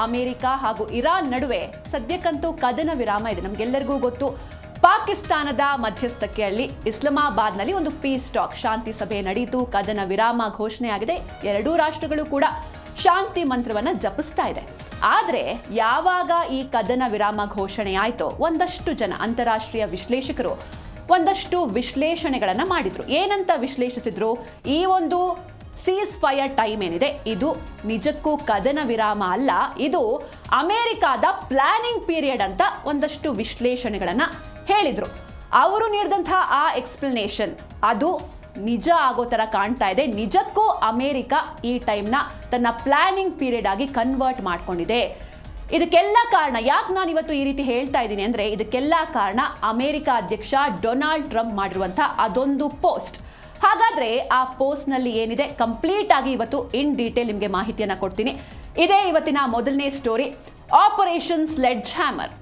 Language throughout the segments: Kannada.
ಅಮೆರಿಕ ಹಾಗೂ ಇರಾನ್ ನಡುವೆ ಸದ್ಯಕ್ಕಂತೂ ಕದನ ವಿರಾಮ ಇದೆ. ನಮಗೆಲ್ಲರಿಗೂ ಗೊತ್ತು, ಪಾಕಿಸ್ತಾನದ ಮಧ್ಯಸ್ಥಿಕೆಯಲ್ಲಿ ಇಸ್ಲಾಮಾಬಾದ್ನಲ್ಲಿ ಒಂದು ಪೀಸ್ ಟಾಕ್ ಶಾಂತಿ ಸಭೆ ನಡೆಯಿತು. ಕದನ ವಿರಾಮ ಘೋಷಣೆಯಾಗಿದೆ. ಎರಡೂ ರಾಷ್ಟ್ರಗಳು ಕೂಡ ಶಾಂತಿ ಮಂತ್ರವನ್ನ ಜಪಿಸ್ತಾ ಇದೆ. ಆದರೆ ಯಾವಾಗ ಈ ಕದನ ವಿರಾಮ ಘೋಷಣೆ ಆಯಿತೋ ಒಂದಷ್ಟು ಜನ ಅಂತಾರಾಷ್ಟ್ರೀಯ ವಿಶ್ಲೇಷಕರು ಒಂದಷ್ಟು ವಿಶ್ಲೇಷಣೆಗಳನ್ನ ಮಾಡಿದ್ರು. ಏನಂತ ವಿಶ್ಲೇಷಿಸಿದ್ರು? ಈ ಒಂದು ಸೀಸ್ ಫೈರ್ ಟೈಮ್ ಏನಿದೆ ಇದು ನಿಜಕ್ಕೂ ಕದನ ವಿರಾಮ ಅಲ್ಲ, ಇದು ಅಮೆರಿಕಾದ ಪ್ಲಾನಿಂಗ್ ಪೀರಿಯಡ್ ಅಂತ ಒಂದಷ್ಟು ವಿಶ್ಲೇಷಣೆಗಳನ್ನ ಹೇಳಿದ್ರು. ಅವರು ನೀಡಿದಂತಹ ಆ ಎಕ್ಸ್ಪ್ಲನೇಷನ್ ಅದು ನಿಜ ಆಗೋ ತರ ಕಾಣ್ತಾ ಇದೆ. ನಿಜಕ್ಕೂ ಅಮೆರಿಕ ಈ ಟೈಮ್ನ ತನ್ನ ಪ್ಲಾನಿಂಗ್ ಪೀರಿಯಡ್ ಆಗಿ ಕನ್ವರ್ಟ್ ಮಾಡ್ಕೊಂಡಿದೆ. ಇದಕ್ಕೆಲ್ಲ ಕಾರಣ, ಯಾಕೆ ನಾನು ಇವತ್ತು ಈ ರೀತಿ ಹೇಳ್ತಾ ಇದ್ದೀನಿ ಅಂದ್ರೆ, ಇದಕ್ಕೆಲ್ಲ ಕಾರಣ ಅಮೆರಿಕ ಅಧ್ಯಕ್ಷ ಡೊನಾಲ್ಡ್ ಟ್ರಂಪ್ ಮಾಡಿರುವಂತಹ ಅದೊಂದು ಪೋಸ್ಟ್. ಹಾಗಾದ್ರೆ ಆ ಪೋಸ್ಟ್ ನಲ್ಲಿ ಏನಿದೆ ಕಂಪ್ಲೀಟ್ ಆಗಿ ಇವತ್ತು ಇನ್ ಡೀಟೇಲ್ ನಿಮಗೆ ಮಾಹಿತಿಯನ್ನ ಕೊಡ್ತೀನಿ. ಇದೇ ಇವತ್ತಿನ ಮೊದಲನೇ ಸ್ಟೋರಿ, ಆಪರೇಷನ್ ಸ್ಲೆಡ್ಜ್ ಹ್ಯಾಮರ್.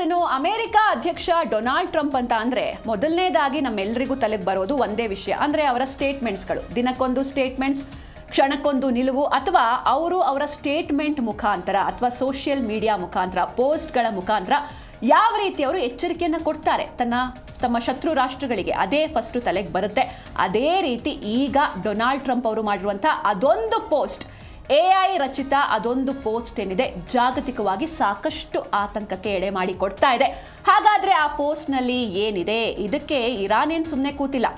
ಇನ್ನು ಅಮೆರಿಕ ಅಧ್ಯಕ್ಷ ಡೊನಾಲ್ಡ್ ಟ್ರಂಪ್ ಅಂತ ಅಂದ್ರೆ ಮೊದಲನೇದಾಗಿ ನಮ್ಮೆಲ್ಲರಿಗೂ ತಲೆಗೆ ಬರೋದು ಒಂದೇ ವಿಷಯ, ಅಂದ್ರೆ ಅವರ ಸ್ಟೇಟ್ಮೆಂಟ್ಸ್ಗಳು. ದಿನಕ್ಕೊಂದು ಸ್ಟೇಟ್ಮೆಂಟ್ಸ್, ಕ್ಷಣಕ್ಕೊಂದು ನಿಲುವು, ಅಥವಾ ಅವರು ಅವರ ಸ್ಟೇಟ್ಮೆಂಟ್ ಮುಖಾಂತರ ಅಥವಾ ಸೋಷಿಯಲ್ ಮೀಡಿಯಾ ಮುಖಾಂತರ, ಪೋಸ್ಟ್ಗಳ ಮುಖಾಂತರ ಯಾವ ರೀತಿ ಅವರು ಎಚ್ಚರಿಕೆಯನ್ನು ಕೊಡ್ತಾರೆ ತಮ್ಮ ಶತ್ರು ರಾಷ್ಟ್ರಗಳಿಗೆ, ಅದೇ ಫಸ್ಟ್ ತಲೆಗೆ ಬರುತ್ತೆ. ಅದೇ ರೀತಿ ಈಗ ಡೊನಾಲ್ಡ್ ಟ್ರಂಪ್ ಅವರು ಮಾಡಿರುವಂತಹ ಅದೊಂದು ಪೋಸ್ಟ್, AI ರಚಿತ ಅದೊಂದು ಪೋಸ್ಟ್ ಏನಿದೆ ಜಾಗತಿಕವಾಗಿ ಸಾಕಷ್ಟು ಆತಂಕಕ್ಕೆ ಎಡೆ ಮಾಡಿ ಕೊಡ್ತಾ ಇದೆ. ಹಾಗಾದ್ರೆ ಆ ಪೋಸ್ಟ್ ನಲ್ಲಿ ಏನಿದೆ? ಇದಕ್ಕೆ ಇರಾನ್ ಏನ್ ಸುಮ್ಮನೆ ಕೂತಿಲ್ಲ.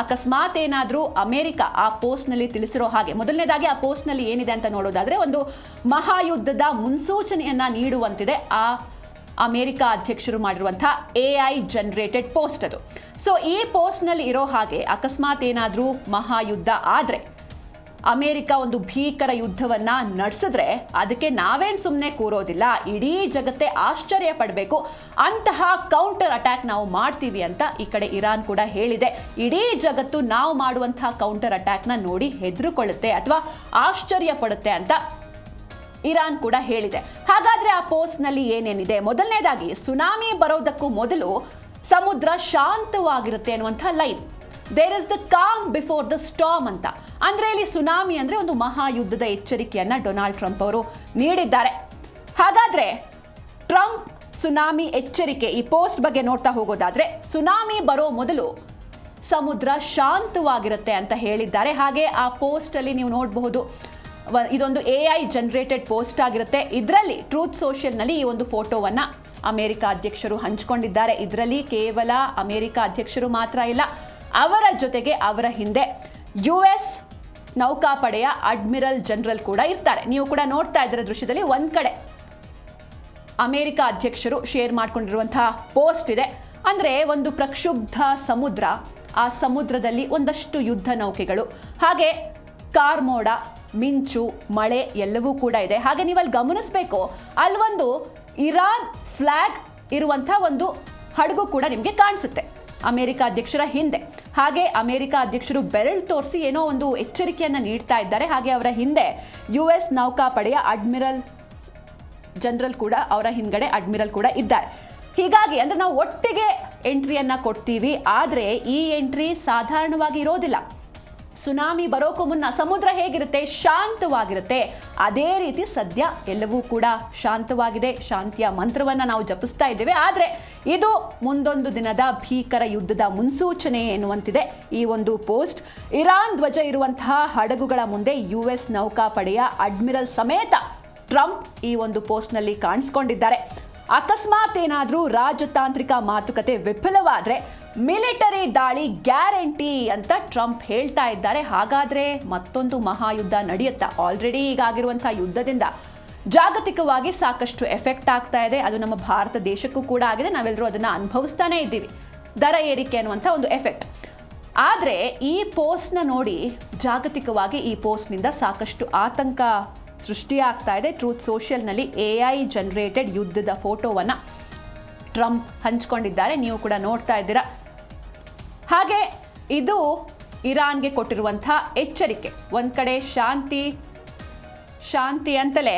ಅಕಸ್ಮಾತ್ ಏನಾದ್ರೂ ಅಮೆರಿಕ ಆ ಪೋಸ್ಟ್ ನಲ್ಲಿ ತಿಳಿಸಿರೋ ಹಾಗೆ, ಮೊದಲನೇದಾಗಿ ಆ ಪೋಸ್ಟ್ ನಲ್ಲಿ ಏನಿದೆ ಅಂತ ನೋಡೋದಾದ್ರೆ ಒಂದು ಮಹಾಯುದ್ಧದ ಮುನ್ಸೂಚನೆಯನ್ನ ನೀಡುವಂತಿದೆ ಆ ಅಮೆರಿಕ ಅಧ್ಯಕ್ಷರು ಮಾಡಿರುವಂತಹ AI ಜನರೇಟೆಡ್ ಪೋಸ್ಟ್ ಅದು. ಸೊ ಈ ಪೋಸ್ಟ್ ನಲ್ಲಿ ಇರೋ ಹಾಗೆ ಅಕಸ್ಮಾತ್ ಏನಾದ್ರೂ ಮಹಾಯುದ್ಧ ಆದ್ರೆ, ಅಮೆರಿಕ ಒಂದು ಭೀಕರ ಯುದ್ಧವನ್ನ ನಡೆಸಿದ್ರೆ ಅದಕ್ಕೆ ನಾವೇನ್ ಸುಮ್ಮನೆ ಕೂರೋದಿಲ್ಲ, ಇಡೀ ಜಗತ್ತೇ ಆಶ್ಚರ್ಯ ಪಡಬೇಕು, ಅಂತಹ ಕೌಂಟರ್ ಅಟ್ಯಾಕ್ ನಾವು ಮಾಡ್ತೀವಿ ಅಂತ ಈ ಕಡೆ ಇರಾನ್ ಕೂಡ ಹೇಳಿದೆ. ಇಡೀ ಜಗತ್ತು ನಾವು ಮಾಡುವಂತಹ ಕೌಂಟರ್ ಅಟ್ಯಾಕ್ನ ನೋಡಿ ಹೆದರುಕೊಳ್ಳುತ್ತೆ ಅಥವಾ ಆಶ್ಚರ್ಯ ಪಡುತ್ತೆ ಅಂತ ಇರಾನ್ ಕೂಡ ಹೇಳಿದೆ. ಹಾಗಾದ್ರೆ ಆ ಪೋಸ್ಟ್ ನಲ್ಲಿ ಏನೇನಿದೆ? ಮೊದಲನೇದಾಗಿ, ಸುನಾಮಿ ಬರೋದಕ್ಕೂ ಮೊದಲು ಸಮುದ್ರ ಶಾಂತವಾಗಿರುತ್ತೆ ಅನ್ನುವಂಥ line. There is the calm before the storm ಅಂತ. ಅಂದ್ರೆ ಇಲ್ಲಿ ಸುನಾಮಿ ಅಂದ್ರೆ ಒಂದು ಮಹಾಯುದ್ಧದ ಎಚ್ಚರಿಕೆಯನ್ನ ಡೊನಾಲ್ಡ್ ಟ್ರಂಪ್ ಅವರು ನೀಡಿದ್ದಾರೆ. ಹಾಗಾದ್ರೆ ಟ್ರಂಪ್ ಸುನಾಮಿ ಎಚ್ಚರಿಕೆ, ಈ ಪೋಸ್ಟ್ ಬಗ್ಗೆ ನೋಡ್ತಾ ಹೋಗೋದಾದ್ರೆ, ಸುನಾಮಿ ಬರೋ ಮೊದಲು ಸಮುದ್ರ ಶಾಂತವಾಗಿರುತ್ತೆ ಅಂತ ಹೇಳಿದ್ದಾರೆ. ಹಾಗೆ ಆ ಪೋಸ್ಟ್ ಅಲ್ಲಿ ನೀವು ನೋಡಬಹುದು, ಇದೊಂದು AI ಜನರೇಟೆಡ್ ಪೋಸ್ಟ್ ಆಗಿರುತ್ತೆ. ಇದರಲ್ಲಿ ಟ್ರೂತ್ ಸೋಷಿಯಲ್ ನಲ್ಲಿ ಈ ಒಂದು ಫೋಟೋವನ್ನ ಅಮೆರಿಕ ಅಧ್ಯಕ್ಷರು ಹಂಚಿಕೊಂಡಿದ್ದಾರೆ. ಇದರಲ್ಲಿ ಕೇವಲ ಅಮೆರಿಕ ಅಧ್ಯಕ್ಷರು ಮಾತ್ರ ಇಲ್ಲ, ಅವರ ಜೊತೆಗೆ ಅವರ ಹಿಂದೆ US ನೌಕಾಪಡೆಯ ಅಡ್ಮಿರಲ್ ಜನರಲ್ ಕೂಡ ಇರ್ತಾರೆ. ನೀವು ಕೂಡ ನೋಡ್ತಾ ಇದ್ದೀರ ದೃಶ್ಯದಲ್ಲಿ, ಒಂದ್ ಕಡೆ ಅಮೆರಿಕ ಅಧ್ಯಕ್ಷರು ಶೇರ್ ಮಾಡ್ಕೊಂಡಿರುವಂತಹ ಪೋಸ್ಟ್ ಇದೆ. ಅಂದ್ರೆ ಒಂದು ಪ್ರಕ್ಷುಬ್ಧ ಸಮುದ್ರ, ಆ ಸಮುದ್ರದಲ್ಲಿ ಒಂದಷ್ಟು ಯುದ್ಧ ನೌಕೆಗಳು, ಹಾಗೆ ಕಾರ್ಮೋಡ, ಮಿಂಚು, ಮಳೆ ಎಲ್ಲವೂ ಕೂಡ ಇದೆ. ಹಾಗೆ ನೀವಲ್ಲಿ ಗಮನಿಸಬೇಕು, ಅಲ್ಲೊಂದು ಇರಾನ್ ಫ್ಲಾಗ್ ಇರುವಂತಹ ಒಂದು ಹಡಗು ಕೂಡ ನಿಮಗೆ ಕಾಣಿಸುತ್ತೆ ಅಮೆರಿಕ ಅಧ್ಯಕ್ಷರ ಹಿಂದೆ. ಹಾಗೆ ಅಮೆರಿಕ ಅಧ್ಯಕ್ಷರು ಬೆರಳು ತೋರಿಸಿ ಏನೋ ಒಂದು ಎಚ್ಚರಿಕೆಯನ್ನ ನೀಡ್ತಾ ಇದ್ದಾರೆ. ಹಾಗೆ ಅವರ ಹಿಂದೆ US ನೌಕಾಪಡೆಯ ಅಡ್ಮಿರಲ್ ಜನರಲ್ ಕೂಡ, ಅವರ ಹಿಂದ್ಗಡೆ ಅಡ್ಮಿರಲ್ ಕೂಡ ಇದ್ದಾರೆ. ಹೀಗಾಗಿ ಅಂದ್ರೆ ನಾವು ಒಟ್ಟಿಗೆ ಎಂಟ್ರಿಯನ್ನ ಕೊಡ್ತೀವಿ, ಆದ್ರೆ ಈ ಎಂಟ್ರಿ ಸಾಧಾರಣವಾಗಿ ಇರೋದಿಲ್ಲ. ಸುನಾಮಿ ಬರೋಕ್ಕೂ ಮುನ್ನ ಸಮುದ್ರ ಹೇಗಿರುತ್ತೆ? ಶಾಂತವಾಗಿರುತ್ತೆ. ಅದೇ ರೀತಿ ಸದ್ಯ ಎಲ್ಲವೂ ಕೂಡ ಶಾಂತವಾಗಿದೆ. ಶಾಂತಿಯ ಮಂತ್ರವನ್ನ ನಾವು ಜಪಿಸ್ತಾ ಇದ್ದೇವೆ. ಆದ್ರೆ ಇದು ಮುಂದೊಂದು ದಿನದ ಭೀಕರ ಯುದ್ಧದ ಮುನ್ಸೂಚನೆ ಎನ್ನುವಂತಿದೆ ಈ ಒಂದು ಪೋಸ್ಟ್. ಇರಾನ್ ಧ್ವಜ ಇರುವಂತಹ ಹಡಗುಗಳ ಮುಂದೆ US ನೌಕಾಪಡೆಯ ಅಡ್ಮಿರಲ್ ಸಮೇತ ಟ್ರಂಪ್ ಈ ಒಂದು ಪೋಸ್ಟ್ ನಲ್ಲಿ ಕಾಣಿಸಿಕೊಂಡಿದ್ದಾರೆ. ಅಕಸ್ಮಾತ್ ಏನಾದ್ರೂ ರಾಜತಾಂತ್ರಿಕ ಮಾತುಕತೆ ವಿಫಲವಾದ್ರೆ ಮಿಲಿಟರಿ ದಾಳಿ ಗ್ಯಾರಂಟಿ ಅಂತ ಟ್ರಂಪ್ ಹೇಳ್ತಾ ಇದ್ದಾರೆ. ಹಾಗಾದ್ರೆ ಮತ್ತೊಂದು ಮಹಾಯುದ್ಧ ನಡೆಯುತ್ತಾ? ಆಲ್ರೆಡಿ ಈಗಾಗಿರುವಂತಹ ಯುದ್ಧದಿಂದ ಜಾಗತಿಕವಾಗಿ ಸಾಕಷ್ಟು ಎಫೆಕ್ಟ್ ಆಗ್ತಾ ಇದೆ. ಅದು ನಮ್ಮ ಭಾರತ ದೇಶಕ್ಕೂ ಕೂಡ ಆಗಿದೆ. ನಾವೆಲ್ಲರೂ ಅದನ್ನ ಅನುಭವಿಸ್ತಾನೆ ಇದ್ದೀವಿ, ದರ ಏರಿಕೆ ಅನ್ನುವಂಥ ಒಂದು ಎಫೆಕ್ಟ್. ಆದ್ರೆ ಈ ಪೋಸ್ಟ್ನ ನೋಡಿ ಜಾಗತಿಕವಾಗಿ ಈ ಪೋಸ್ಟ್ನಿಂದ ಸಾಕಷ್ಟು ಆತಂಕ ಸೃಷ್ಟಿಯಾಗ್ತಾ ಇದೆ. ಟ್ರೂತ್ ಸೋಷಿಯಲ್ನಲ್ಲಿ AI ಜನರೇಟೆಡ್ ಯುದ್ಧದ ಫೋಟೋವನ್ನ ಟ್ರಂಪ್ ಹಂಚಿಕೊಂಡಿದ್ದಾರೆ, ನೀವು ಕೂಡ ನೋಡ್ತಾ ಇದ್ದೀರಾ. ಹಾಗೆ ಇದು ಇರಾನ್ಗೆ ಕೊಟ್ಟಿರುವಂತಹ ಎಚ್ಚರಿಕೆ. ಒಂದ್ ಕಡೆ ಶಾಂತಿ ಅಂತಲೇ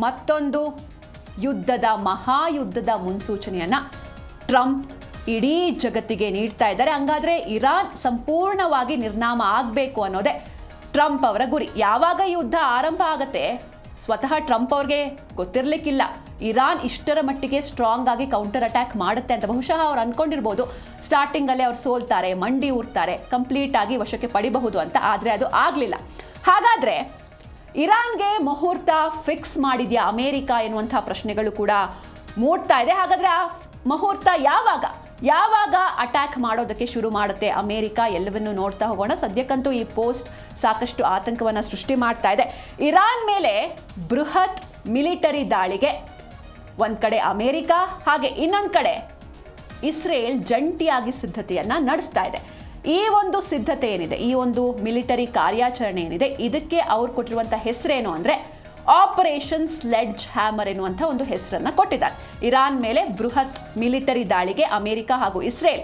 ಮತ್ತೊಂದು ಯುದ್ಧದ ಮಹಾಯುದ್ಧದ ಮುನ್ಸೂಚನೆಯನ್ನ ಟ್ರಂಪ್ ಇಡೀ ಜಗತ್ತಿಗೆ ನೀಡ್ತಾ ಇದ್ದಾರೆ. ಹಂಗಾದ್ರೆ ಇರಾನ್ ಸಂಪೂರ್ಣವಾಗಿ ನಿರ್ನಾಮ ಆಗಬೇಕು ಅನ್ನೋದೇ ಟ್ರಂಪ್ ಅವರ ಗುರಿ. ಯಾವಾಗ ಯುದ್ಧ ಆರಂಭ ಆಗತ್ತೆ ಸ್ವತಃ ಟ್ರಂಪ್ ಅವ್ರಿಗೆ ಗೊತ್ತಿರ್ಲಿಕ್ಕಿಲ್ಲ ಇರಾನ್ ಇಷ್ಟರ ಮಟ್ಟಿಗೆ ಸ್ಟ್ರಾಂಗ್ ಆಗಿ ಕೌಂಟರ್ ಅಟ್ಯಾಕ್ ಮಾಡುತ್ತೆ ಅಂತ. ಬಹುಶಃ ಅವ್ರು ಅನ್ಕೊಂಡಿರ್ಬೋದು ಸ್ಟಾರ್ಟಿಂಗ್ ಅಲ್ಲೇ ಅವ್ರು ಸೋಲ್ತಾರೆ, ಮಂಡಿ ಊರ್ತಾರೆ, ಕಂಪ್ಲೀಟ್ ಆಗಿ ವಶಕ್ಕೆ ಪಡಿಬಹುದು ಅಂತ. ಆದ್ರೆ ಅದು ಆಗ್ಲಿಲ್ಲ. ಹಾಗಾದ್ರೆ ಇರಾನ್ಗೆ ಮುಹೂರ್ತ ಫಿಕ್ಸ್ ಮಾಡಿದ್ಯಾ ಅಮೆರಿಕ ಎನ್ನುವಂತಹ ಪ್ರಶ್ನೆಗಳು ಕೂಡ ಮೂಡ್ತಾ ಇದೆ. ಹಾಗಾದ್ರೆ ಆ ಮುಹೂರ್ತ ಯಾವಾಗ ಅಟ್ಯಾಕ್ ಮಾಡೋದಕ್ಕೆ ಶುರು ಮಾಡುತ್ತೆ ಅಮೆರಿಕ, ಎಲ್ಲವನ್ನೂ ನೋಡ್ತಾ ಹೋಗೋಣ. ಸದ್ಯಕ್ಕಂತೂ ಈ ಪೋಸ್ಟ್ ಸಾಕಷ್ಟು ಆತಂಕವನ್ನ ಸೃಷ್ಟಿ ಮಾಡ್ತಾ ಇದೆ. ಇರಾನ್ ಮೇಲೆ ಬೃಹತ್ ಮಿಲಿಟರಿ ದಾಳಿಗೆ ಒಂದ್ ಕಡೆ ಅಮೆರಿಕ ಹಾಗೆ ಇನ್ನೊಂದ್ ಕಡೆ ಇಸ್ರೇಲ್ ಜಂಟಿಯಾಗಿ ಸಿದ್ಧತೆಯನ್ನ ನಡೆಸ್ತಾ ಇದೆ. ಈ ಒಂದು ಸಿದ್ಧತೆ ಏನಿದೆ, ಈ ಒಂದು ಮಿಲಿಟರಿ ಕಾರ್ಯಾಚರಣೆ ಏನಿದೆ, ಇದಕ್ಕೆ ಅವ್ರು ಕೊಟ್ಟಿರುವಂತಹ ಹೆಸರೇನು ಅಂದ್ರೆ ಆಪರೇಷನ್ ಸ್ಲೆಡ್ಜ್ ಹ್ಯಾಮರ್ ಎನ್ನುವಂಥ ಒಂದು ಹೆಸರನ್ನ ಕೊಟ್ಟಿದ್ದಾರೆ. ಇರಾನ್ ಮೇಲೆ ಬೃಹತ್ ಮಿಲಿಟರಿ ದಾಳಿಗೆ ಅಮೆರಿಕ ಹಾಗೂ ಇಸ್ರೇಲ್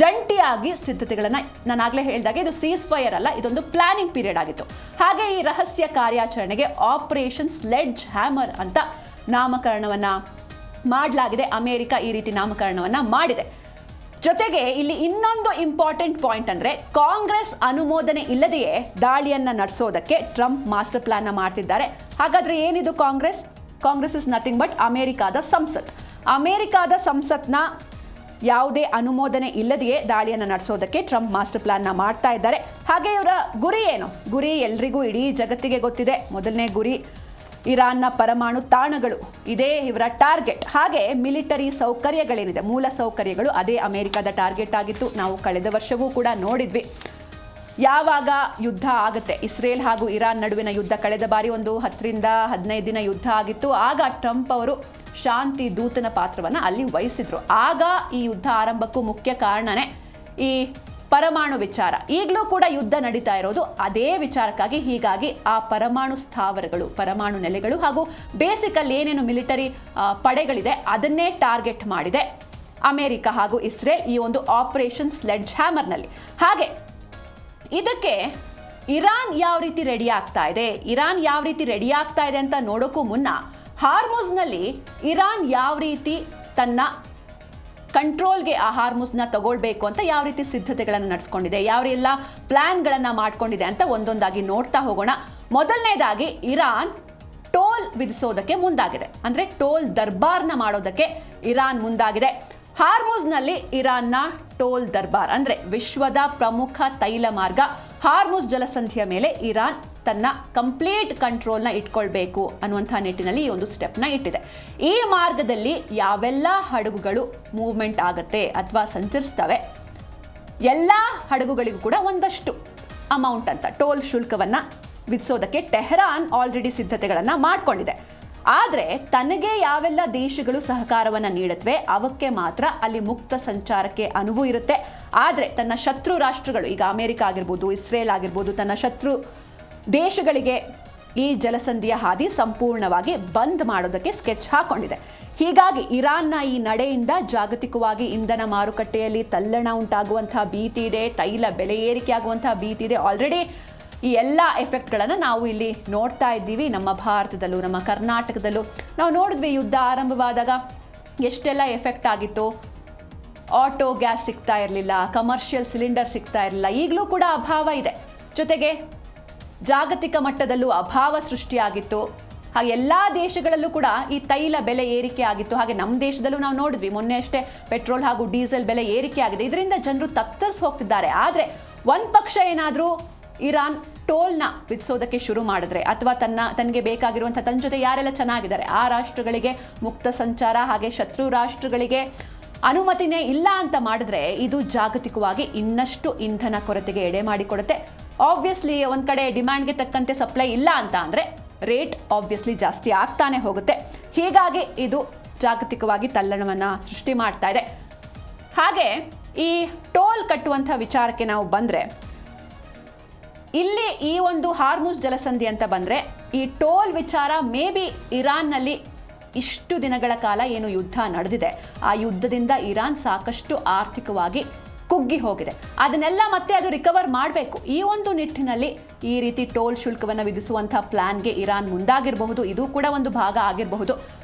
ಜಂಟಿಯಾಗಿ ಸಿದ್ಧತೆಗಳನ್ನ, ನಾನಾಗಲೇ ಹೇಳಿದಾಗೆ ಇದು ಸೀಸ್ ಫೈರ್ ಅಲ್ಲ, ಇದೊಂದು ಪ್ಲಾನಿಂಗ್ ಪೀರಿಯಡ್ ಆಗಿತ್ತು. ಹಾಗೆ ಈ ರಹಸ್ಯ ಕಾರ್ಯಾಚರಣೆಗೆ ಆಪರೇಷನ್ ಸ್ಲೆಡ್ಜ್ ಹ್ಯಾಮರ್ ಅಂತ ನಾಮಕರಣವನ್ನ ಮಾಡಲಾಗಿದೆ. ಅಮೆರಿಕ ಈ ರೀತಿ ನಾಮಕರಣವನ್ನ ಮಾಡಿದೆ. ಜೊತೆಗೆ ಇಲ್ಲಿ ಇನ್ನೊಂದು ಇಂಪಾರ್ಟೆಂಟ್ ಪಾಯಿಂಟ್ ಅಂದ್ರೆ ಕಾಂಗ್ರೆಸ್ ಅನುಮೋದನೆ ಇಲ್ಲದೆಯೇ ದಾಳಿಯನ್ನ ನಡೆಸೋದಕ್ಕೆ ಟ್ರಂಪ್ ಮಾಸ್ಟರ್ ಪ್ಲಾನ್ ನ ಮಾಡ್ತಿದ್ದಾರೆ. ಹಾಗಾದ್ರೆ ಏನಿದು ಕಾಂಗ್ರೆಸ್ ಇಸ್ ನಥಿಂಗ್ ಬಟ್ ಅಮೆರಿಕಾದ ಸಂಸತ್ನ ಯಾವುದೇ ಅನುಮೋದನೆ ಇಲ್ಲದೆಯೇ ದಾಳಿಯನ್ನ ನಡೆಸೋದಕ್ಕೆ ಟ್ರಂಪ್ ಮಾಸ್ಟರ್ ಪ್ಲಾನ್ ನ ಮಾಡ್ತಾ ಇದ್ದಾರೆ. ಹಾಗೆ ಇವರ ಗುರಿ ಏನು? ಗುರಿ ಎಲ್ರಿಗೂ ಇಡೀ ಜಗತ್ತಿಗೆ ಗೊತ್ತಿದೆ. ಮೊದಲನೇ ಗುರಿ ಇರಾನ್ನ ಪರಮಾಣು ತಾಣಗಳು, ಇದೇ ಇವರ ಟಾರ್ಗೆಟ್. ಹಾಗೆ ಮಿಲಿಟರಿ ಸೌಕರ್ಯಗಳೇನಿದೆ, ಮೂಲ ಸೌಕರ್ಯಗಳು, ಅದೇ ಅಮೆರಿಕದ ಟಾರ್ಗೆಟ್ ಆಗಿತ್ತು. ನಾವು ಕಳೆದ ವರ್ಷವೂ ಕೂಡ ನೋಡಿದ್ವಿ. ಯಾವಾಗ ಯುದ್ಧ ಆಗುತ್ತೆ, ಇಸ್ರೇಲ್ ಹಾಗೂ ಇರಾನ್ ನಡುವಿನ ಯುದ್ಧ ಕಳೆದ ಬಾರಿ ಒಂದು 10 ರಿಂದ 15 ದಿನ ಯುದ್ಧ ಆಗಿತ್ತು. ಆಗ ಟ್ರಂಪ್ ಅವರು ಶಾಂತಿ ದೂತನ ಪಾತ್ರವನ್ನು ಅಲ್ಲಿ ವಹಿಸಿದ್ರು. ಆಗ ಈ ಯುದ್ಧ ಆರಂಭಕ್ಕೂ ಮುಖ್ಯ ಕಾರಣನೇ ಈ ಪರಮಾಣು ವಿಚಾರ. ಈಗಲೂ ಕೂಡ ಯುದ್ಧ ನಡೀತಾ ಇರೋದು ಅದೇ ವಿಚಾರಕ್ಕಾಗಿ. ಹೀಗಾಗಿ ಆ ಪರಮಾಣು ಸ್ಥಾವರಗಳು, ಪರಮಾಣು ನೆಲೆಗಳು ಹಾಗೂ ಬೇಸಿಕಲ್ಲಿ ಏನೇನು ಮಿಲಿಟರಿ ಪಡೆಗಳಿದೆ ಅದನ್ನೇ ಟಾರ್ಗೆಟ್ ಮಾಡಿದೆ ಅಮೆರಿಕ ಹಾಗೂ ಇಸ್ರೇಲ್ ಈ ಒಂದು ಆಪರೇಷನ್ ಸ್ಲೆಡ್ಜ್ ಹ್ಯಾಮರ್ನಲ್ಲಿ. ಹಾಗೆ ಇದಕ್ಕೆ ಇರಾನ್ ಯಾವ ರೀತಿ ರೆಡಿ ಆಗ್ತಾ ಇದೆ ಅಂತ ನೋಡೋಕ್ಕೂ ಮುನ್ನ ಹಾರ್ಮುಜ್ನಲ್ಲಿ ಇರಾನ್ ಯಾವ ರೀತಿ ತನ್ನ ಕಂಟ್ರೋಲ್ಗೆ ಆ ಹಾರ್ಮುಜ್ನ ತಗೊಳ್ಬೇಕು ಅಂತ ಯಾವ ರೀತಿ ಸಿದ್ಧತೆಗಳನ್ನು ನಡೆಸ್ಕೊಂಡಿದೆ, ಯಾವೆಲ್ಲ ಪ್ಲಾನ್ಗಳನ್ನು ಮಾಡ್ಕೊಂಡಿದೆ ಅಂತ ಒಂದೊಂದಾಗಿ ನೋಡ್ತಾ ಹೋಗೋಣ. ಮೊದಲನೇದಾಗಿ ಇರಾನ್ ಟೋಲ್ ವಿಧಿಸೋದಕ್ಕೆ ಮುಂದಾಗಿದೆ. ಅಂದ್ರೆ ಟೋಲ್ ದರ್ಬಾರ್ನ ಮಾಡೋದಕ್ಕೆ ಇರಾನ್ ಮುಂದಾಗಿದೆ. ಹಾರ್ಮುಜ್ನಲ್ಲಿ ಇರಾನ್ನ ಟೋಲ್ ದರ್ಬಾರ್ ಅಂದ್ರೆ ವಿಶ್ವದ ಪ್ರಮುಖ ತೈಲ ಮಾರ್ಗ ಹಾರ್ಮುಜ್ ಜಲಸಂಧಿಯ ಮೇಲೆ ಇರಾನ್ ತನ್ನ ಕಂಪ್ಲೀಟ್ ಕಂಟ್ರೋಲ್ನ ಇಟ್ಕೊಳ್ಬೇಕು ಅನ್ನುವಂಥ ನಿಟ್ಟಿನಲ್ಲಿ ಈ ಒಂದು ಸ್ಟೆಪ್ನ ಇಟ್ಟಿದೆ. ಈ ಮಾರ್ಗದಲ್ಲಿ ಯಾವೆಲ್ಲ ಹಡಗುಗಳು ಮೂವ್ಮೆಂಟ್ ಆಗುತ್ತೆ ಅಥವಾ ಸಂಚರಿಸ್ತವೆ, ಎಲ್ಲ ಹಡಗುಗಳಿಗೂ ಕೂಡ ಒಂದಷ್ಟು ಅಮೌಂಟ್ ಅಂತ ಟೋಲ್ ಶುಲ್ಕವನ್ನ ವಿಧಿಸೋದಕ್ಕೆ ಟೆಹರಾನ್ ಆಲ್ರೆಡಿ ಸಿದ್ಧತೆಗಳನ್ನ ಮಾಡ್ಕೊಂಡಿದೆ. ಆದರೆ ತನಗೆ ಯಾವೆಲ್ಲ ದೇಶಗಳು ಸಹಕಾರವನ್ನು ನೀಡುತ್ತವೆ ಅವಕ್ಕೆ ಮಾತ್ರ ಅಲ್ಲಿ ಮುಕ್ತ ಸಂಚಾರಕ್ಕೆ ಅನುವು ಇರುತ್ತೆ. ಆದರೆ ತನ್ನ ಶತ್ರು ರಾಷ್ಟ್ರಗಳು, ಈಗ ಅಮೆರಿಕ ಆಗಿರ್ಬೋದು, ಇಸ್ರೇಲ್ ಆಗಿರ್ಬೋದು, ತನ್ನ ಶತ್ರು ದೇಶಗಳಿಗೆ ಈ ಜಲಸಂಧಿಯ ಹಾದಿ ಸಂಪೂರ್ಣವಾಗಿ ಬಂದ್ ಮಾಡೋದಕ್ಕೆ ಸ್ಕೆಚ್ ಹಾಕೊಂಡಿದೆ. ಹೀಗಾಗಿ ಇರಾನ್ನ ಈ ನಡೆಯಿಂದ ಜಾಗತಿಕವಾಗಿ ಇಂಧನ ಮಾರುಕಟ್ಟೆಯಲ್ಲಿ ತಲ್ಲಣ ಉಂಟಾಗುವಂತಹ ಭೀತಿ ಇದೆ, ತೈಲ ಬೆಲೆ ಏರಿಕೆ ಆಗುವಂತಹ ಭೀತಿ ಇದೆ. ಆಲ್ರೆಡಿ ಈ ಎಲ್ಲ ಎಫೆಕ್ಟ್ಗಳನ್ನು ನಾವು ಇಲ್ಲಿ ನೋಡ್ತಾ ಇದ್ದೀವಿ. ನಮ್ಮ ಭಾರತದಲ್ಲೂ ನಮ್ಮ ಕರ್ನಾಟಕದಲ್ಲೂ ನಾವು ನೋಡಿದ್ವಿ. ಯುದ್ಧ ಆರಂಭವಾದಾಗ ಎಷ್ಟೆಲ್ಲ ಎಫೆಕ್ಟ್ ಆಗಿತ್ತು. ಆಟೋ ಗ್ಯಾಸ್ ಸಿಗ್ತಾ ಇರಲಿಲ್ಲ, ಕಮರ್ಷಿಯಲ್ ಸಿಲಿಂಡರ್ ಸಿಗ್ತಾ ಇರಲಿಲ್ಲ. ಈಗಲೂ ಕೂಡ ಅಭಾವ ಇದೆ. ಜೊತೆಗೆ ಜಾಗತಿಕ ಮಟ್ಟದಲ್ಲೂ ಅಭಾವ ಸೃಷ್ಟಿಯಾಗಿತ್ತು. ಹಾಗೆ ಎಲ್ಲ ದೇಶಗಳಲ್ಲೂ ಕೂಡ ಈ ತೈಲ ಬೆಲೆ ಏರಿಕೆ ಆಗಿತ್ತು. ಹಾಗೆ ನಮ್ಮ ದೇಶದಲ್ಲೂ ನಾವು ನೋಡಿದ್ವಿ, ಮೊನ್ನೆ ಅಷ್ಟೇ ಪೆಟ್ರೋಲ್ ಹಾಗೂ ಡೀಸೆಲ್ ಬೆಲೆ ಏರಿಕೆ ಆಗಿದೆ. ಇದರಿಂದ ಜನರು ತತ್ತರಿಸಿ ಹೋಗ್ತಿದ್ದಾರೆ. ಆದರೆ ಒಂದು ಪಕ್ಷ ಏನಾದರೂ ಇರಾನ್ ಟೋಲ್ನ ವಿಧಿಸೋದಕ್ಕೆ ಶುರು ಮಾಡಿದ್ರೆ ಅಥವಾ ತನಗೆ ಬೇಕಾಗಿರುವಂಥ ತನ್ನ ಜೊತೆ ಯಾರೆಲ್ಲ ಚೆನ್ನಾಗಿದ್ದಾರೆ ಆ ರಾಷ್ಟ್ರಗಳಿಗೆ ಮುಕ್ತ ಸಂಚಾರ, ಹಾಗೆ ಶತ್ರು ರಾಷ್ಟ್ರಗಳಿಗೆ ಅನುಮತಿನೇ ಇಲ್ಲ ಅಂತ ಮಾಡಿದ್ರೆ ಇದು ಜಾಗತಿಕವಾಗಿ ಇನ್ನಷ್ಟು ಇಂಧನ ಕೊರತೆಗೆ ಎಡೆ ಮಾಡಿಕೊಡುತ್ತೆ. ಆಬ್ವಿಯಸ್ಲಿ ಒಂದು ಕಡೆ ಡಿಮ್ಯಾಂಡ್ಗೆ ತಕ್ಕಂತೆ ಸಪ್ಲೈ ಇಲ್ಲ ಅಂತ ಅಂದರೆ ರೇಟ್ ಆಬ್ವಿಯಸ್ಲಿ ಜಾಸ್ತಿ ಆಗ್ತಾನೆ ಹೋಗುತ್ತೆ. ಹೀಗಾಗಿ ಇದು ಜಾಗತಿಕವಾಗಿ ತಲ್ಲಣವನ್ನು ಸೃಷ್ಟಿ ಮಾಡ್ತಾ ಇದೆ. ಹಾಗೆ ಈ ಟೋಲ್ ಕಟ್ಟುವಂಥ ವಿಚಾರಕ್ಕೆ ನಾವು ಬಂದರೆ, ಇಲ್ಲಿ ಈ ಒಂದು ಹಾರ್ಮುಜ್ ಜಲಸಂಧಿ ಅಂತ ಬಂದರೆ ಈ ಟೋಲ್ ವಿಚಾರ ಮೇ ಬಿ ಇರಾನ್ನಲ್ಲಿ ಇಷ್ಟು ದಿನಗಳ ಕಾಲ ಏನು ಯುದ್ಧ ನಡೆದಿದೆ ಆ ಯುದ್ಧದಿಂದ ಇರಾನ್ ಸಾಕಷ್ಟು ಆರ್ಥಿಕವಾಗಿ ಕುಗ್ಗಿ ಹೋಗಿದೆ. ಅದನ್ನೆಲ್ಲ ಮತ್ತೆ ಅದು ರಿಕವರ್ ಮಾಡಬೇಕು. ಈ ಒಂದು ನಿಟ್ಟಿನಲ್ಲಿ ಈ ರೀತಿ ಟೋಲ್ ಶುಲ್ಕವನ್ನು ವಿಧಿಸುವಂಥ ಪ್ಲಾನ್ಗೆ ಇರಾನ್ ಮುಂದಾಗಿರಬಹುದು. ಇದು ಕೂಡ ಒಂದು ಭಾಗ ಆಗಿರಬಹುದು.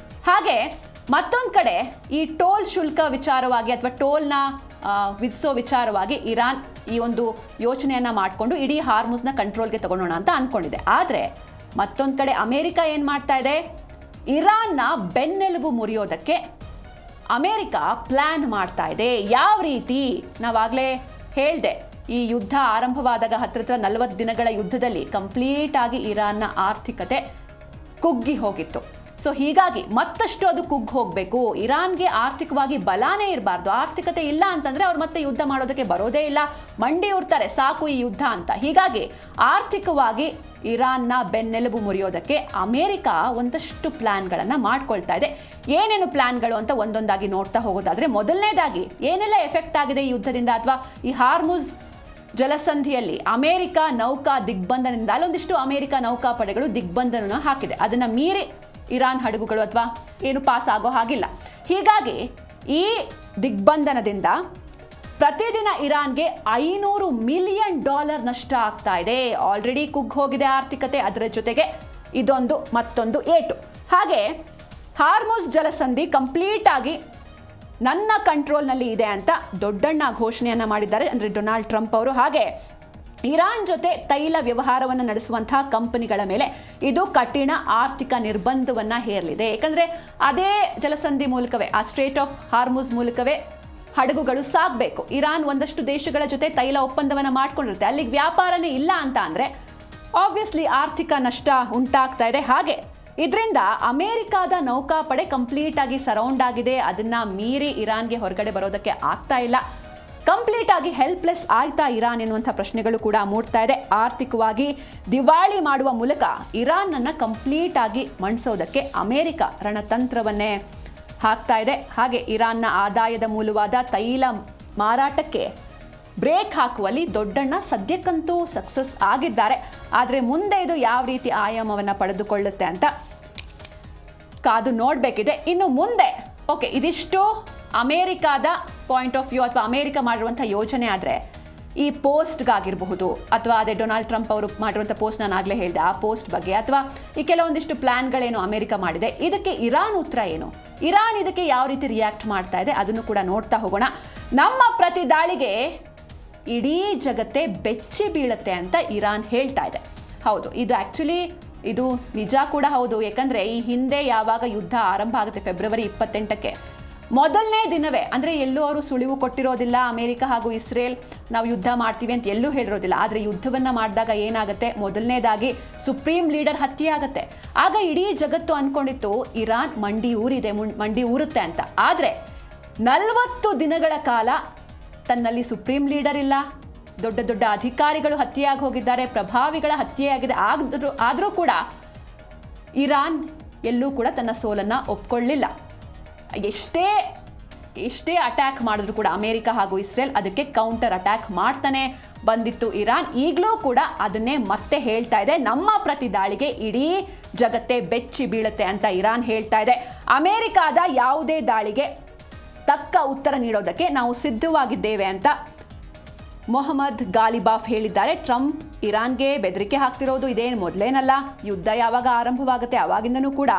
ಹಾಗೆ ಮತ್ತೊಂದು ಕಡೆ ಈ ಟೋಲ್ ಶುಲ್ಕ ವಿಚಾರವಾಗಿ ಅಥವಾ ಟೋಲ್ನ ವಿಧಿಸೋ ವಿಚಾರವಾಗಿ ಇರಾನ್ ಈ ಒಂದು ಯೋಚನೆಯನ್ನು ಮಾಡಿಕೊಂಡು ಇಡೀ ಹಾರ್ಮುಸ್ನ ಕಂಟ್ರೋಲ್ಗೆ ತಗೊಳ್ಳೋಣ ಅಂತ ಅಂದ್ಕೊಂಡಿದೆ. ಆದರೆ ಮತ್ತೊಂದು ಕಡೆ ಅಮೆರಿಕ ಏನು ಮಾಡ್ತಾ ಇದೆ, ಇರಾನ್ನ ಬೆನ್ನೆಲುಬು ಮುರಿಯೋದಕ್ಕೆ ಅಮೆರಿಕ ಪ್ಲ್ಯಾನ್ ಮಾಡ್ತಾ ಇದೆ. ಯಾವ ರೀತಿ? ನಾವಾಗಲೇ ಹೇಳಿದೆ, ಈ ಯುದ್ಧ ಆರಂಭವಾದಾಗ ಹತ್ತಿರ 40 ದಿನಗಳ ಯುದ್ಧದಲ್ಲಿ ಕಂಪ್ಲೀಟ್ ಆಗಿ ಇರಾನ್ನ ಆರ್ಥಿಕತೆ ಕುಗ್ಗಿ ಹೋಗಿತ್ತು. ಸೊ ಹೀಗಾಗಿ ಮತ್ತಷ್ಟು ಅದು ಕುಗ್ಗಿ ಹೋಗಬೇಕು. ಇರಾನ್ಗೆ ಆರ್ಥಿಕವಾಗಿ ಬಲಾನೇ ಇರಬಾರ್ದು. ಆರ್ಥಿಕತೆ ಇಲ್ಲ ಅಂತಂದರೆ ಅವ್ರು ಮತ್ತೆ ಯುದ್ಧ ಮಾಡೋದಕ್ಕೆ ಬರೋದೇ ಇಲ್ಲ, ಮಂಡಿ ಉರ್ತಾರೆ, ಸಾಕು ಈ ಯುದ್ಧ ಅಂತ. ಹೀಗಾಗಿ ಆರ್ಥಿಕವಾಗಿ ಇರಾನ್ನ ಬೆನ್ನೆಲುಬು ಮುರಿಯೋದಕ್ಕೆ ಅಮೆರಿಕ ಒಂದಷ್ಟು ಪ್ಲ್ಯಾನ್ಗಳನ್ನು ಮಾಡ್ಕೊಳ್ತಾ ಇದೆ. ಏನೇನು ಪ್ಲ್ಯಾನ್ಗಳು ಅಂತ ಒಂದೊಂದಾಗಿ ನೋಡ್ತಾ ಹೋಗೋದಾದರೆ, ಮೊದಲನೇದಾಗಿ ಏನೆಲ್ಲ ಎಫೆಕ್ಟ್ ಆಗಿದೆ ಈ ಯುದ್ಧದಿಂದ ಅಥವಾ ಈ ಹಾರ್ಮುಜ್ ಜಲಸಂಧಿಯಲ್ಲಿ ಅಮೆರಿಕ ನೌಕಾ ದಿಗ್ಬಂಧನದಿಂದ ಅಲ್ಲೊಂದಿಷ್ಟು ಅಮೆರಿಕ ನೌಕಾಪಡೆಗಳು ದಿಗ್ಬಂಧನ ಹಾಕಿದೆ. ಅದನ್ನು ಮೀರಿ ಇರಾನ್ ಹಡಗುಗಳು ಅಥವಾ ಏನು ಪಾಸ್ ಆಗೋ ಹಾಗಿಲ್ಲ. ಹೀಗಾಗಿ ಈ ದಿಗ್ಬಂಧನದಿಂದ ಪ್ರತಿದಿನ ಇರಾನ್ಗೆ $500 ಮಿಲಿಯನ್ ನಷ್ಟ ಆಗ್ತಾ ಇದೆ. ಆಲ್ರೆಡಿ ಕುಗ್ಗಿ ಹೋಗಿದೆ ಆರ್ಥಿಕತೆ, ಅದರ ಜೊತೆಗೆ ಇದೊಂದು ಮತ್ತೊಂದು ಏಟು. ಹಾಗೆ ಹಾರ್ಮುಜ್ ಜಲಸಂಧಿ ಕಂಪ್ಲೀಟ್ ಆಗಿ ನನ್ನ ಕಂಟ್ರೋಲ್ನಲ್ಲಿ ಇದೆ ಅಂತ ದೊಡ್ಡಣ್ಣ ಘೋಷಣೆಯನ್ನು ಮಾಡಿದ್ದಾರೆ, ಅಂದರೆ ಡೊನಾಲ್ಡ್ ಟ್ರಂಪ್ ಅವರು. ಹಾಗೆ ಇರಾನ್ ಜೊತೆ ತೈಲ ವ್ಯವಹಾರವನ್ನು ನಡೆಸುವಂತಹ ಕಂಪನಿಗಳ ಮೇಲೆ ಇದು ಕಠಿಣ ಆರ್ಥಿಕ ನಿರ್ಬಂಧವನ್ನು ಹೇರಲಿದೆ. ಏಕೆಂದರೆ ಅದೇ ಜಲಸಂಧಿ ಮೂಲಕವೇ, ಆ ಸ್ಟ್ರೇಟ್ ಆಫ್ ಹಾರ್ಮುಜ್ ಮೂಲಕವೇ ಹಡಗುಗಳು ಸಾಗಬೇಕು. ಇರಾನ್ ಒಂದಷ್ಟು ದೇಶಗಳ ಜೊತೆ ತೈಲ ಒಪ್ಪಂದವನ್ನು ಮಾಡ್ಕೊಂಡಿರುತ್ತೆ, ಅಲ್ಲಿಗೆ ವ್ಯಾಪಾರನೇ ಇಲ್ಲ ಅಂತ ಅಂದರೆ ಆಬ್ವಿಯಸ್ಲಿ ಆರ್ಥಿಕ ನಷ್ಟ ಉಂಟಾಗ್ತಾ ಇದೆ. ಹಾಗೆ ಇದರಿಂದ ಅಮೆರಿಕಾದ ನೌಕಾಪಡೆ ಕಂಪ್ಲೀಟ್ ಆಗಿ ಸರೌಂಡ್ ಆಗಿದೆ. ಅದನ್ನ ಮೀರಿ ಇರಾನ್ಗೆ ಹೊರಗಡೆ ಬರೋದಕ್ಕೆ ಆಗ್ತಾ ಇಲ್ಲ. ಕಂಪ್ಲೀಟ್ ಆಗಿ ಹೆಲ್ಪ್ಲೆಸ್ ಆಯ್ತಾ ಇರಾನ್ ಎನ್ನುವಂಥ ಪ್ರಶ್ನೆಗಳು ಕೂಡ ಮೂಡ್ತಾ ಇದೆ. ಆರ್ಥಿಕವಾಗಿ ದಿವಾಳಿ ಮಾಡುವ ಮೂಲಕ ಇರಾನ್ ಅನ್ನು ಕಂಪ್ಲೀಟ್ ಆಗಿ ಮಣಿಸೋದಕ್ಕೆ ಅಮೆರಿಕ ರಣತಂತ್ರವನ್ನೇ ಹಾಕ್ತಾ ಇದೆ. ಹಾಗೆ ಇರಾನ್ನ ಆದಾಯದ ಮೂಲವಾದ ತೈಲ ಮಾರಾಟಕ್ಕೆ ಬ್ರೇಕ್ ಹಾಕುವಲ್ಲಿ ದೊಡ್ಡಣ್ಣ ಸದ್ಯಕ್ಕಂತೂ ಸಕ್ಸಸ್ ಆಗಿದ್ದಾರೆ. ಆದರೆ ಮುಂದೆ ಇದು ಯಾವ ರೀತಿ ಆಯಾಮವನ್ನು ಪಡೆದುಕೊಳ್ಳುತ್ತೆ ಅಂತ ಕಾದು ನೋಡಬೇಕಿದೆ. ಇನ್ನು ಮುಂದೆ ಓಕೆ, ಇದಿಷ್ಟು ಅಮೇರಿಕಾದ ಪಾಯಿಂಟ್ ಆಫ್ ವ್ಯೂ ಅಥವಾ ಅಮೇರಿಕ ಮಾಡಿರುವಂಥ ಯೋಜನೆ. ಆದರೆ ಈ ಪೋಸ್ಟ್ಗಾಗಿರಬಹುದು ಅಥವಾ ಅದೇ ಡೊನಾಲ್ಡ್ ಟ್ರಂಪ್ ಅವರು ಮಾಡಿರುವಂಥ ಪೋಸ್ಟ್ ನಾನು ಆಗಲೇ ಹೇಳಿದೆ ಆ ಪೋಸ್ಟ್ ಬಗ್ಗೆ, ಅಥವಾ ಈ ಕೆಲವೊಂದಿಷ್ಟು ಪ್ಲ್ಯಾನ್ಗಳೇನು ಅಮೇರಿಕ ಮಾಡಿದೆ, ಇದಕ್ಕೆ ಇರಾನ್ ಉತ್ತರ ಏನು, ಇರಾನ್ ಇದಕ್ಕೆ ಯಾವ ರೀತಿ ರಿಯಾಕ್ಟ್ ಮಾಡ್ತಾ ಇದೆ, ಅದನ್ನು ಕೂಡ ನೋಡ್ತಾ ಹೋಗೋಣ. ನಮ್ಮ ಪ್ರತಿ ದಾಳಿಗೆ ಇಡೀ ಜಗತ್ತೇ ಬೆಚ್ಚಿ ಬೀಳುತ್ತೆ ಅಂತ ಇರಾನ್ ಹೇಳ್ತಾ ಇದೆ. ಹೌದು, ಇದು ಆ್ಯಕ್ಚುಲಿ ಇದು ನಿಜ ಕೂಡ ಹೌದು. ಯಾಕಂದರೆ ಈ ಹಿಂದೆ ಯಾವಾಗ ಯುದ್ಧ ಆರಂಭ ಆಗುತ್ತೆ ಫೆಬ್ರವರಿ 28ಕ್ಕೆ, ಮೊದಲನೇ ದಿನವೇ, ಅಂದರೆ ಎಲ್ಲೂ ಅವರು ಸುಳಿವು ಕೊಟ್ಟಿರೋದಿಲ್ಲ ಅಮೆರಿಕ ಹಾಗೂ ಇಸ್ರೇಲ್ ನಾವು ಯುದ್ಧ ಮಾಡ್ತೀವಿ ಅಂತ ಎಲ್ಲೂ ಹೇಳಿರೋದಿಲ್ಲ. ಆದರೆ ಯುದ್ಧವನ್ನು ಮಾಡಿದಾಗ ಏನಾಗುತ್ತೆ, ಮೊದಲನೇದಾಗಿ ಸುಪ್ರೀಂ ಲೀಡರ್ ಹತ್ಯೆ ಆಗುತ್ತೆ. ಆಗ ಇಡೀ ಜಗತ್ತು ಅಂದ್ಕೊಂಡಿತ್ತು ಇರಾನ್ ಮಂಡಿ ಊರುತ್ತೆ ಅಂತ. ಆದರೆ 40 ದಿನಗಳ ಕಾಲ ತನ್ನಲ್ಲಿ ಸುಪ್ರೀಂ ಲೀಡರ್ ಇಲ್ಲ, ದೊಡ್ಡ ದೊಡ್ಡ ಅಧಿಕಾರಿಗಳು ಹತ್ಯೆಯಾಗಿ ಹೋಗಿದ್ದಾರೆ, ಪ್ರಭಾವಿಗಳ ಹತ್ಯೆಯಾಗಿದೆ. ಆದರೂ ಕೂಡ ಇರಾನ್ ಎಲ್ಲೂ ಕೂಡ ತನ್ನ ಸೋಲನ್ನು ಒಪ್ಕೊಳ್ಳಿಲ್ಲ. ಎಷ್ಟೇ ಅಟ್ಯಾಕ್ ಮಾಡಿದ್ರು ಕೂಡ ಅಮೆರಿಕ ಹಾಗೂ ಇಸ್ರೇಲ್ ಅದಕ್ಕೆ ಕೌಂಟರ್ ಅಟ್ಯಾಕ್ ಮಾಡ್ತಾನೆ ಬಂದಿತ್ತು ಇರಾನ್. ಈಗಲೂ ಕೂಡ ಅದನ್ನೇ ಮತ್ತೆ ಹೇಳ್ತಾ ಇದೆ, ನಮ್ಮ ಪ್ರತಿ ದಾಳಿಗೆ ಇಡೀ ಜಗತ್ತೇ ಬೆಚ್ಚಿ ಬೀಳುತ್ತೆ ಅಂತ ಇರಾನ್ ಹೇಳ್ತಾ ಇದೆ. ಅಮೆರಿಕಾದ ಯಾವುದೇ ದಾಳಿಗೆ ತಕ್ಕ ಉತ್ತರ ನೀಡೋದಕ್ಕೆ ನಾವು ಸಿದ್ಧವಾಗಿದ್ದೇವೆ ಅಂತ ಮೊಹಮ್ಮದ್ ಗಾಲಿಬಾಫ್ ಹೇಳಿದ್ದಾರೆ. ಟ್ರಂಪ್ ಇರಾನ್ಗೆ ಬೆದರಿಕೆ ಹಾಕ್ತಿರೋದು ಇದೇನು ಮೊದಲೇನಲ್ಲ, ಯುದ್ಧ ಯಾವಾಗ ಆರಂಭವಾಗುತ್ತೆ ಆವಾಗಿಂದನೂ ಕೂಡ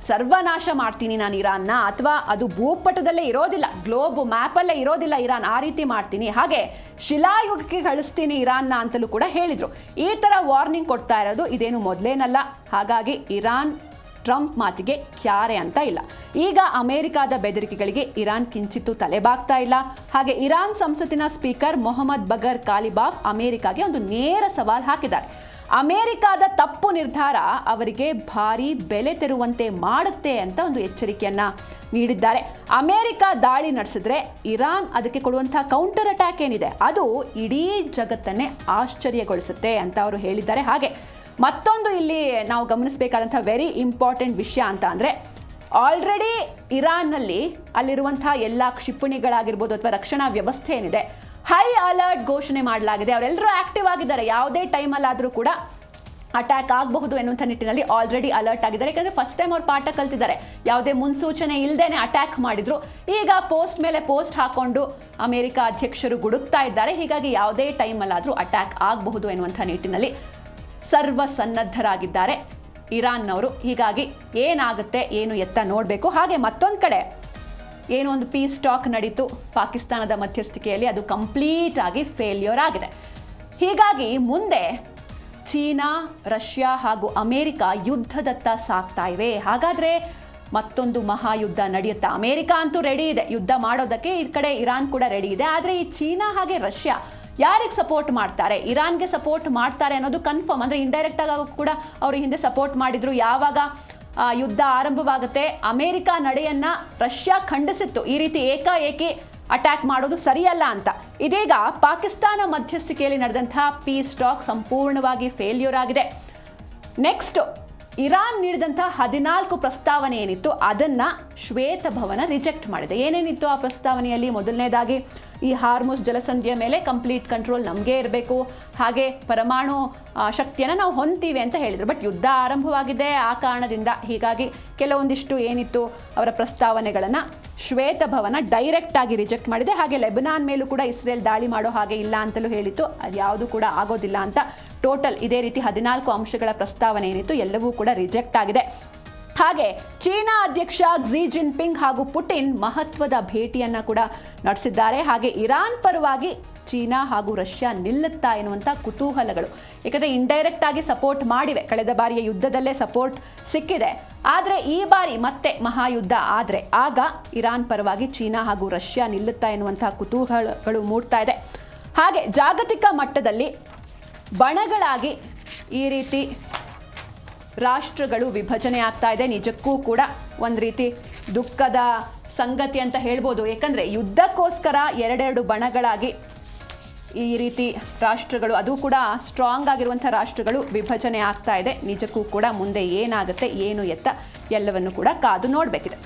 ಸರ್ವನಾಶ ಮಾಡ್ತೀನಿ ನಾನು ಇರಾನ್ನ, ಅಥವಾ ಅದು ಭೂಪಟದಲ್ಲೇ ಇರೋದಿಲ್ಲ, ಗ್ಲೋಬ್ ಮ್ಯಾಪಲ್ಲೇ ಇರೋದಿಲ್ಲ ಇರಾನ್, ಆ ರೀತಿ ಮಾಡ್ತೀನಿ, ಹಾಗೆ ಶಿಲಾಯುಗಕ್ಕೆ ಕಳಿಸ್ತೀನಿ ಇರಾನ್ನ ಅಂತಲೂ ಕೂಡ ಹೇಳಿದರು. ಈ ಥರ ವಾರ್ನಿಂಗ್ ಕೊಡ್ತಾ ಇರೋದು ಇದೇನು ಮೊದಲೇನಲ್ಲ. ಹಾಗಾಗಿ ಇರಾನ್ ಟ್ರಂಪ್ ಮಾತಿಗೆ ಕ್ಯಾರೆ ಅಂತ ಇಲ್ಲ. ಈಗ ಅಮೆರಿಕಾದ ಬೆದರಿಕೆಗಳಿಗೆ ಇರಾನ್ ಕಿಂಚಿತ್ತೂ ತಲೆಬಾಗ್ತಾ ಇಲ್ಲ. ಹಾಗೆ ಇರಾನ್ ಸಂಸತ್ತಿನ ಸ್ಪೀಕರ್ ಮೊಹಮ್ಮದ್ ಬಗರ್ ಕಾಲಿಬಾಫ್ ಅಮೆರಿಕಾಗೆ ಒಂದು ನೇರ ಸವಾಲ್ ಹಾಕಿದ್ದಾರೆ. ಅಮೆರಿಕಾದ ತಪ್ಪು ನಿರ್ಧಾರ ಅವರಿಗೆ ಭಾರಿ ಬೆಲೆ ತೆರುವಂತೆ ಮಾಡುತ್ತೆ ಅಂತ ಒಂದು ಎಚ್ಚರಿಕೆಯನ್ನ ನೀಡಿದ್ದಾರೆ. ಅಮೆರಿಕ ದಾಳಿ ನಡೆಸಿದ್ರೆ ಇರಾನ್ ಅದಕ್ಕೆ ಕೊಡುವಂತಹ ಕೌಂಟರ್ ಅಟ್ಯಾಕ್ ಏನಿದೆ ಅದು ಇಡೀ ಜಗತ್ತನ್ನೇ ಆಶ್ಚರ್ಯಗೊಳಿಸುತ್ತೆ ಅಂತ ಅವರು ಹೇಳಿದ್ದಾರೆ. ಹಾಗೆ ಮತ್ತೊಂದು ಇಲ್ಲಿ ನಾವು ಗಮನಿಸಬೇಕಾದಂಥ ವೆರಿ ಇಂಪಾರ್ಟೆಂಟ್ ವಿಷಯ ಅಂತ ಅಂದರೆ, ಆಲ್ರೆಡಿ ಇರಾನ್ನಲ್ಲಿ ಅಲ್ಲಿರುವಂತಹ ಎಲ್ಲ ಕ್ಷಿಪಣಿಗಳಾಗಿರ್ಬೋದು ಅಥವಾ ರಕ್ಷಣಾ ವ್ಯವಸ್ಥೆ ಏನಿದೆ ಹೈ ಅಲರ್ಟ್ ಘೋಷಣೆ ಮಾಡಲಾಗಿದೆ. ಅವರೆಲ್ಲರೂ ಆಕ್ಟಿವ್ ಆಗಿದ್ದಾರೆ, ಯಾವುದೇ ಟೈಮಲ್ಲಾದರೂ ಕೂಡ ಅಟ್ಯಾಕ್ ಆಗಬಹುದು ಎನ್ನುವಂಥ ನಿಟ್ಟಿನಲ್ಲಿ ಆಲ್ರೆಡಿ ಅಲರ್ಟ್ ಆಗಿದ್ದಾರೆ. ಯಾಕಂದರೆ ಫಸ್ಟ್ ಟೈಮ್ ಅವ್ರು ಪಾಠ ಕಲ್ತಿದ್ದಾರೆ, ಯಾವುದೇ ಮುನ್ಸೂಚನೆ ಇಲ್ಲದೇನೆ ಅಟ್ಯಾಕ್ ಮಾಡಿದ್ರು. ಈಗ ಪೋಸ್ಟ್ ಮೇಲೆ ಪೋಸ್ಟ್ ಹಾಕೊಂಡು ಅಮೆರಿಕ ಅಧ್ಯಕ್ಷರು ಗುಡುಕ್ತಾ ಇದ್ದಾರೆ. ಹೀಗಾಗಿ ಯಾವುದೇ ಟೈಮಲ್ಲಾದರೂ ಅಟ್ಯಾಕ್ ಆಗಬಹುದು ಎನ್ನುವಂಥ ನಿಟ್ಟಿನಲ್ಲಿ ಸರ್ವಸನ್ನದ್ಧರಾಗಿದ್ದಾರೆ. ಇರಾನ್ನವರು. ಹೀಗಾಗಿ ಏನಾಗುತ್ತೆ ಏನು ಎತ್ತ ನೋಡಬೇಕು. ಹಾಗೆ ಮತ್ತೊಂದು ಕಡೆ ಏನೋ ಒಂದು ಪೀಸ್ ಟಾಕ್ ನಡೀತು ಪಾಕಿಸ್ತಾನದ ಮಧ್ಯಸ್ಥಿಕೆಯಲ್ಲಿ, ಅದು ಕಂಪ್ಲೀಟ್ ಆಗಿ ಫೇಲ್ಯೂರ್ ಆಗಿದೆ. ಹೀಗಾಗಿ ಮುಂದೆ ಚೀನಾ, ರಷ್ಯಾ ಹಾಗೂ ಅಮೇರಿಕ ಯುದ್ಧದತ್ತ ಸಾಗ್ತಾ ಇವೆ. ಹಾಗಾದರೆ ಮತ್ತೊಂದು ಮಹಾಯುದ್ಧ ನಡೆಯುತ್ತಾ? ಅಮೇರಿಕ ಅಂತೂ ರೆಡಿ ಇದೆ ಯುದ್ಧ ಮಾಡೋದಕ್ಕೆ, ಈ ಕಡೆ ಇರಾನ್ ಕೂಡ ರೆಡಿ ಇದೆ. ಆದರೆ ಈ ಚೀನಾ ಹಾಗೆ ರಷ್ಯಾ ಯಾರಿಗೆ ಸಪೋರ್ಟ್ ಮಾಡ್ತಾರೆ? ಇರಾನ್ಗೆ ಸಪೋರ್ಟ್ ಮಾಡ್ತಾರೆ ಅನ್ನೋದು ಕನ್ಫರ್ಮ್. ಅಂದರೆ ಇಂಡೈರೆಕ್ಟ್ ಆಗಿ ಕೂಡ ಅವರು ಹಿಂದೆ ಸಪೋರ್ಟ್ ಮಾಡಿದ್ರು. ಯಾವಾಗ ಯುದ್ಧ ಆರಂಭವಾಗುತ್ತೆ, ಅಮೇರಿಕ ನಡೆಯನ್ನ ರಷ್ಯಾ ಖಂಡಿಸಿತ್ತು, ಈ ರೀತಿ ಏಕಾಏಕಿ ಅಟ್ಯಾಕ್ ಮಾಡೋದು ಸರಿಯಲ್ಲ ಅಂತ. ಇದೀಗ ಪಾಕಿಸ್ತಾನ ಮಧ್ಯಸ್ಥಿಕೆಯಲ್ಲಿ ನಡೆದಂತಹ ಪೀಸ್ ಟಾಕ್ ಸಂಪೂರ್ಣವಾಗಿ ಫೇಲ್ಯೂರ್ ಆಗಿದೆ. ನೆಕ್ಸ್ಟ್ ಇರಾನ್ ನೀಡಿದಂತಹ 14 ಪ್ರಸ್ತಾವನೆ ಏನಿತ್ತು ಅದನ್ನು ಶ್ವೇತಭವನ ರಿಜೆಕ್ಟ್ ಮಾಡಿದೆ. ಏನೇನಿತ್ತು ಆ ಪ್ರಸ್ತಾವನೆಯಲ್ಲಿ? ಮೊದಲನೇದಾಗಿ ಈ ಹಾರ್ಮುಸ್ ಜಲಸಂಧಿಯ ಮೇಲೆ ಕಂಪ್ಲೀಟ್ ಕಂಟ್ರೋಲ್ ನಮಗೆ ಇರಬೇಕು, ಹಾಗೆ ಪರಮಾಣು ಶಕ್ತಿಯನ್ನು ನಾವು ಹೊಂದ್ತೀವಿ ಅಂತ ಹೇಳಿದರು. ಬಟ್ ಯುದ್ಧ ಆರಂಭವಾಗಿದೆ ಆ ಕಾರಣದಿಂದ, ಹೀಗಾಗಿ ಕೆಲವೊಂದಿಷ್ಟು ಏನಿತ್ತು ಅವರ ಪ್ರಸ್ತಾವನೆಗಳನ್ನು ಶ್ವೇತಭವನ ಡೈರೆಕ್ಟ್ ಆಗಿ ರಿಜೆಕ್ಟ್ ಮಾಡಿದೆ. ಹಾಗೆ ಲೆಬನಾನ್ ಮೇಲೂ ಕೂಡ ಇಸ್ರೇಲ್ ದಾಳಿ ಮಾಡೋ ಹಾಗೆ ಇಲ್ಲ ಅಂತಲೂ ಹೇಳಿತ್ತು. ಅದು ಯಾವುದು ಕೂಡ ಆಗೋದಿಲ್ಲ ಅಂತ. ಟೋಟಲ್ ಇದೇ ರೀತಿ 14 ಅಂಶಗಳ ಪ್ರಸ್ತಾವನೆ ಏನಿತ್ತು ಎಲ್ಲವೂ ಕೂಡ ರಿಜೆಕ್ಟ್ ಆಗಿದೆ. ಹಾಗೆ ಚೀನಾ ಅಧ್ಯಕ್ಷ ಕ್ಸಿ ಜಿನ್ಪಿಂಗ್ ಹಾಗೂ ಪುಟಿನ್ ಮಹತ್ವದ ಭೇಟಿಯನ್ನು ಕೂಡ ನಡೆಸಿದ್ದಾರೆ. ಹಾಗೆ ಇರಾನ್ ಪರವಾಗಿ ಚೀನಾ ಹಾಗೂ ರಷ್ಯಾ ನಿಲ್ಲುತ್ತಾ ಎನ್ನುವಂಥ ಕುತೂಹಲಗಳು. ಏಕೆಂದರೆ ಇಂಡೈರೆಕ್ಟ್ ಆಗಿ ಸಪೋರ್ಟ್ ಮಾಡಿವೆ, ಕಳೆದ ಬಾರಿಯ ಯುದ್ಧದಲ್ಲೇ ಸಪೋರ್ಟ್ ಸಿಕ್ಕಿದೆ. ಆದರೆ ಈ ಬಾರಿ ಮತ್ತೆ ಮಹಾಯುದ್ಧ ಆದರೆ ಆಗ ಇರಾನ್ ಪರವಾಗಿ ಚೀನಾ ಹಾಗೂ ರಷ್ಯಾ ನಿಲ್ಲುತ್ತಾ ಎನ್ನುವಂಥ ಕುತೂಹಲಗಳು ಮೂಡ್ತಾ ಇದೆ. ಹಾಗೆ ಜಾಗತಿಕ ಮಟ್ಟದಲ್ಲಿ ಬಣಗಳಾಗಿ ಈ ರೀತಿ ರಾಷ್ಟ್ರಗಳು ವಿಭಜನೆ ಆಗ್ತಾ ಇದೆ. ನಿಜಕ್ಕೂ ಕೂಡ ಒಂದು ರೀತಿ ದುಃಖದ ಸಂಗತಿ ಅಂತ ಹೇಳ್ಬೋದು. ಏಕೆಂದರೆ ಯುದ್ಧಕ್ಕೋಸ್ಕರ ಎರಡೆರಡು ಬಣಗಳಾಗಿ ಈ ರೀತಿ ರಾಷ್ಟ್ರಗಳು, ಅದು ಕೂಡ ಸ್ಟ್ರಾಂಗ್ ಆಗಿರುವಂಥ ರಾಷ್ಟ್ರಗಳು ವಿಭಜನೆ ಆಗ್ತಾ ಇದೆ. ನಿಜಕ್ಕೂ ಕೂಡ ಮುಂದೆ ಏನಾಗುತ್ತೆ ಏನು ಎತ್ತ ಎಲ್ಲವನ್ನು ಕೂಡ ಕಾದು ನೋಡಬೇಕಿದೆ.